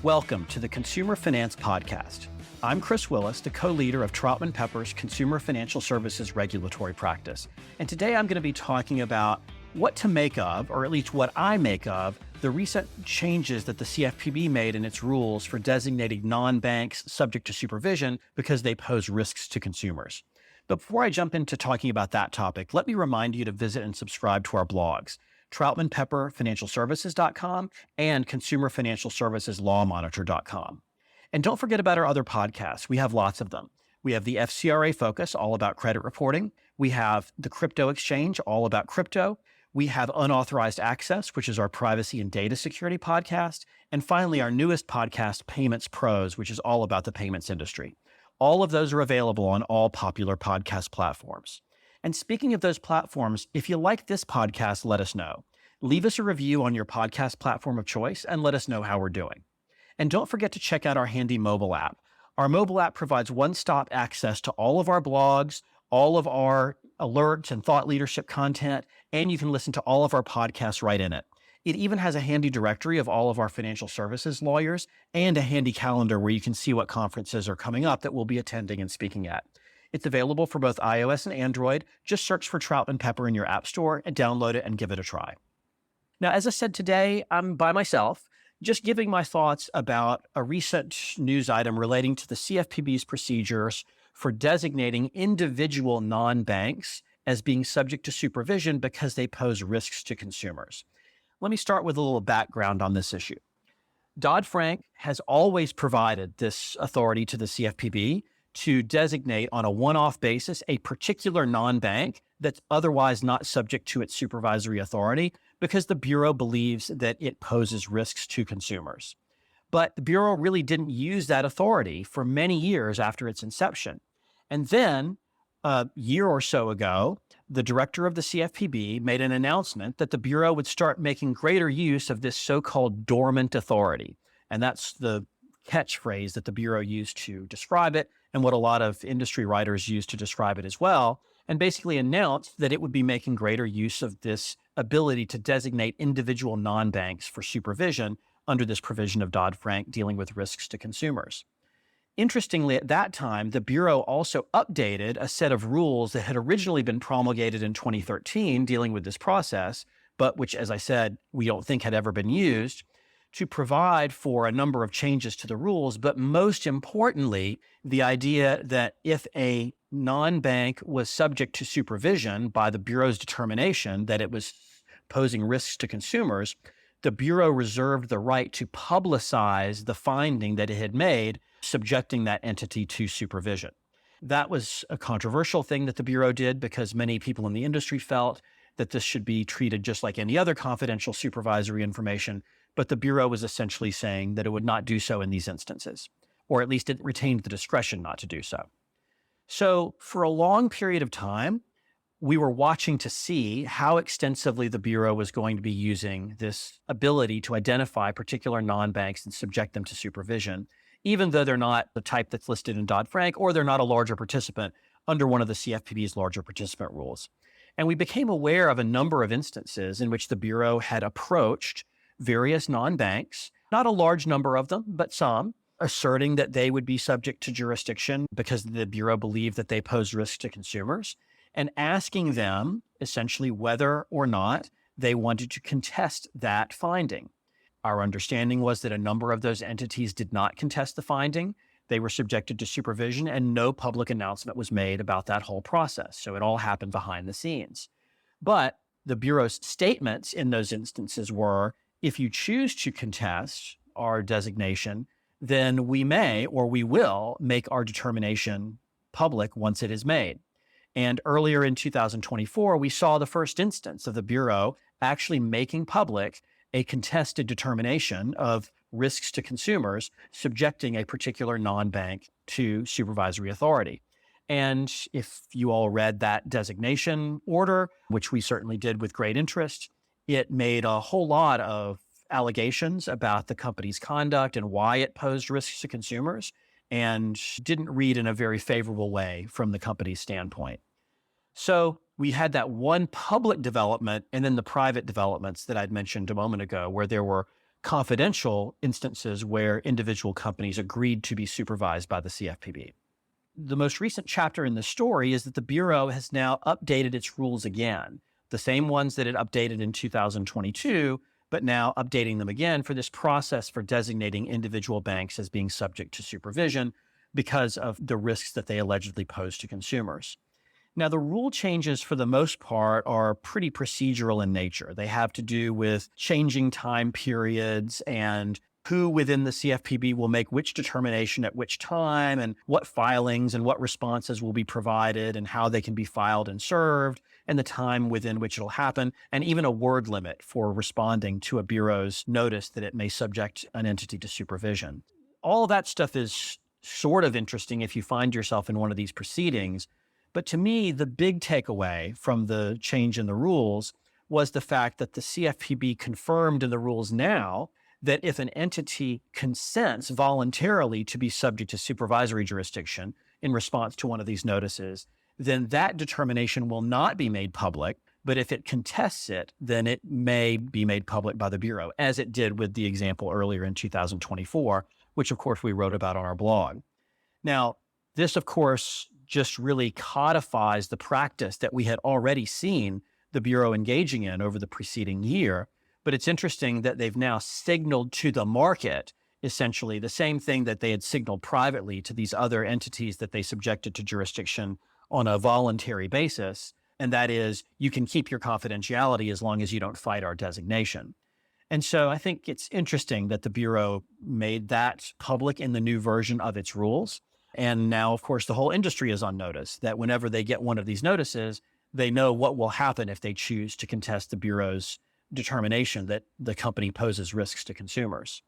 Welcome to the Consumer Finance Podcast. I'm Chris Willis, the co-leader of Troutman Pepper's Consumer Financial Services Regulatory Practice. And today I'm going to be talking about what to make of, or at least what I make of, the recent changes that the CFPB made in its rules for designating non-banks subject to supervision because they pose risks to consumers. But before I jump into talking about that topic, let me remind you to visit and subscribe to our blogs, TroutmanPepperFinancialServices.com and ConsumerFinancialServicesLawMonitor.com. And don't forget about our other podcasts. We have lots of them. We have the FCRA Focus, all about credit reporting. We have the Crypto Exchange, all about crypto. We have Unauthorized Access, which is our privacy and data security podcast. And finally, our newest podcast, Payments Pros, which is all about the payments industry. All of those are available on all popular podcast platforms. And speaking of those platforms, if you like this podcast, let us know. Leave us a review on your podcast platform of choice and let us know how we're doing. And don't forget to check out our handy mobile app. Our mobile app provides one-stop access to all of our blogs, all of our alerts and thought leadership content, and you can listen to all of our podcasts right in it. It even has a handy directory of all of our financial services lawyers and a handy calendar where you can see what conferences are coming up that we'll be attending and speaking at. It's available for both iOS and Android. Just search for Troutman Pepper in your app store and download it and give it a try. Now, as I said today, I'm by myself, just giving my thoughts about a recent news item relating to the CFPB's procedures for designating individual non-banks as being subject to supervision because they pose risks to consumers. Let me start with a little background on this issue. Dodd-Frank has always provided this authority to the CFPB to designate on a one-off basis a particular non-bank that's otherwise not subject to its supervisory authority because the Bureau believes that it poses risks to consumers. But the Bureau really didn't use that authority for many years after its inception. And then a year or so ago, the director of the CFPB made an announcement that the Bureau would start making greater use of this so-called dormant authority. And that's the catchphrase that the Bureau used to describe it and what a lot of industry writers use to describe it as well, and basically announced that it would be making greater use of this ability to designate individual non-banks for supervision under this provision of Dodd-Frank dealing with risks to consumers. Interestingly, at that time, the Bureau also updated a set of rules that had originally been promulgated in 2013 dealing with this process, but which, as I said, we don't think had ever been used, to provide for a number of changes to the rules, but most importantly, the idea that if a non-bank was subject to supervision by the Bureau's determination that it was posing risks to consumers, the Bureau reserved the right to publicize the finding that it had made, subjecting that entity to supervision. That was a controversial thing that the Bureau did because many people in the industry felt that this should be treated just like any other confidential supervisory information, but the Bureau was essentially saying that it would not do so in these instances, or at least it retained the discretion not to do so. So for a long period of time, we were watching to see how extensively the Bureau was going to be using this ability to identify particular non-banks and subject them to supervision, even though they're not the type that's listed in Dodd-Frank or they're not a larger participant under one of the CFPB's larger participant rules. And we became aware of a number of instances in which the Bureau had approached various non-banks, not a large number of them, but some, asserting that they would be subject to jurisdiction because the Bureau believed that they posed risks to consumers, and asking them essentially whether or not they wanted to contest that finding. Our understanding was that a number of those entities did not contest the finding. They were subjected to supervision and no public announcement was made about that whole process. So it all happened behind the scenes. But the Bureau's statements in those instances were, if you choose to contest our designation, then we may or we will make our determination public once it is made. And earlier in 2024, we saw the first instance of the Bureau actually making public a contested determination of risks to consumers, subjecting a particular non-bank to supervisory authority. And if you all read that designation order, which we certainly did with great interest, it made a whole lot of allegations about the company's conduct and why it posed risks to consumers, and didn't read in a very favorable way from the company's standpoint. So we had that one public development and then the private developments that I'd mentioned a moment ago, where there were confidential instances where individual companies agreed to be supervised by the CFPB. The most recent chapter in the story is that the Bureau has now updated its rules again, the same ones that it updated in 2022, but now updating them again for this process for designating individual banks as being subject to supervision because of the risks that they allegedly pose to consumers. Now, the rule changes for the most part are pretty procedural in nature. They have to do with changing time periods and who within the CFPB will make which determination at which time and what filings and what responses will be provided and how they can be filed and served and the time within which it'll happen, and even a word limit for responding to a bureau's notice that it may subject an entity to supervision. All of that stuff is sort of interesting if you find yourself in one of these proceedings. But to me, the big takeaway from the change in the rules was the fact that the CFPB confirmed in the rules now that if an entity consents voluntarily to be subject to supervisory jurisdiction in response to one of these notices, then that determination will not be made public. But if it contests it, then it may be made public by the Bureau, as it did with the example earlier in 2024, which of course we wrote about on our blog. Now, this of course just really codifies the practice that we had already seen the Bureau engaging in over the preceding year. But it's interesting that they've now signaled to the market essentially the same thing that they had signaled privately to these other entities that they subjected to jurisdiction on a voluntary basis. And that is, you can keep your confidentiality as long as you don't fight our designation. And so I think it's interesting that the Bureau made that public in the new version of its rules. And now, of course, the whole industry is on notice that whenever they get one of these notices, they know what will happen if they choose to contest the Bureau's determination that the company poses risks to consumers.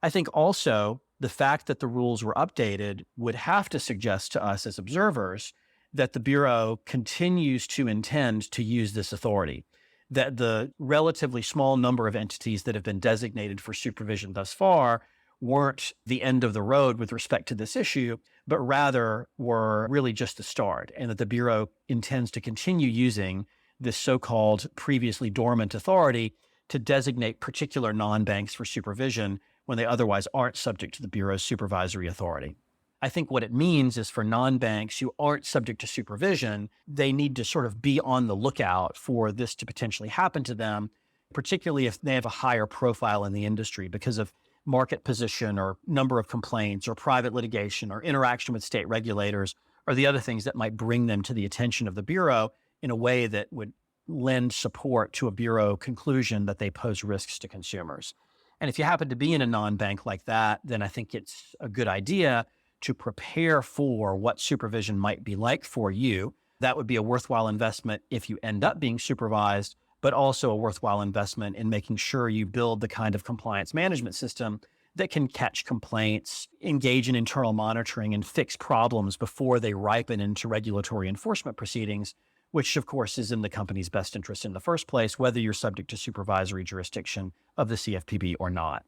I think also the fact that the rules were updated would have to suggest to us as observers that the Bureau continues to intend to use this authority, that the relatively small number of entities that have been designated for supervision thus far weren't the end of the road with respect to this issue, but rather were really just the start, and that the Bureau intends to continue using this so-called previously dormant authority to designate particular non-banks for supervision when they otherwise aren't subject to the Bureau's supervisory authority. I think what it means is for non-banks who aren't subject to supervision, they need to sort of be on the lookout for this to potentially happen to them, particularly if they have a higher profile in the industry because of market position or number of complaints or private litigation or interaction with state regulators or the other things that might bring them to the attention of the Bureau in a way that would lend support to a Bureau conclusion that they pose risks to consumers. And if you happen to be in a non-bank like that, then I think it's a good idea to prepare for what supervision might be like for you. That would be a worthwhile investment if you end up being supervised, but also a worthwhile investment in making sure you build the kind of compliance management system that can catch complaints, engage in internal monitoring, and fix problems before they ripen into regulatory enforcement proceedings, which of course is in the company's best interest in the first place, whether you're subject to supervisory jurisdiction of the CFPB or not.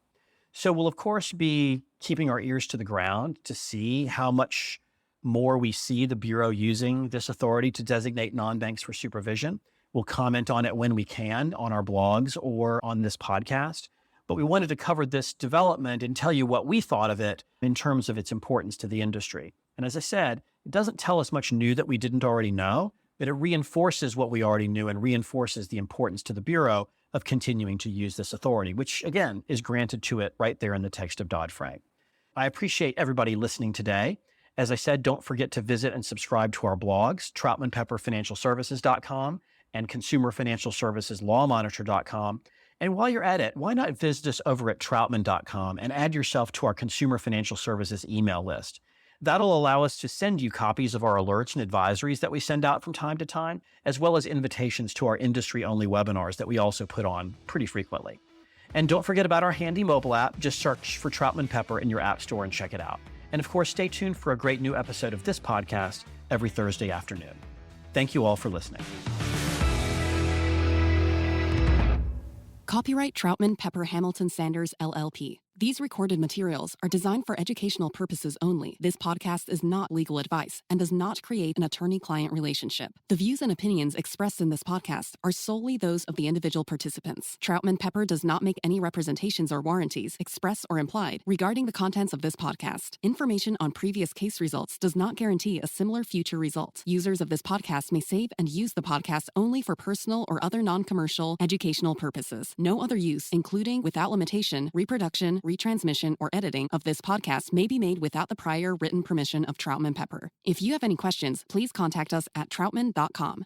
So we'll of course be keeping our ears to the ground to see how much more we see the Bureau using this authority to designate non-banks for supervision. We'll comment on it when we can on our blogs or on this podcast. But we wanted to cover this development and tell you what we thought of it in terms of its importance to the industry. And as I said, it doesn't tell us much new that we didn't already know, but it reinforces what we already knew and reinforces the importance to the Bureau of continuing to use this authority, which again is granted to it right there in the text of Dodd-Frank. I appreciate everybody listening today. As I said, don't forget to visit and subscribe to our blogs, TroutmanPepperFinancialServices.com and ConsumerFinancialServicesLawMonitor.com. And while you're at it, why not visit us over at Troutman.com and add yourself to our Consumer Financial Services email list. That'll allow us to send you copies of our alerts and advisories that we send out from time to time, as well as invitations to our industry-only webinars that we also put on pretty frequently. And don't forget about our handy mobile app. Just search for Troutman Pepper in your app store and check it out. And of course, stay tuned for a great new episode of this podcast every Thursday afternoon. Thank you all for listening. Copyright Troutman Pepper Hamilton Sanders, LLP. These recorded materials are designed for educational purposes only. This podcast is not legal advice and does not create an attorney-client relationship. The views and opinions expressed in this podcast are solely those of the individual participants. Troutman Pepper does not make any representations or warranties, express or implied, regarding the contents of this podcast. Information on previous case results does not guarantee a similar future result. Users of this podcast may save and use the podcast only for personal or other non-commercial educational purposes. No other use, including, without limitation, reproduction, retransmission, or editing of this podcast may be made without the prior written permission of Troutman Pepper. If you have any questions, please contact us at troutman.com.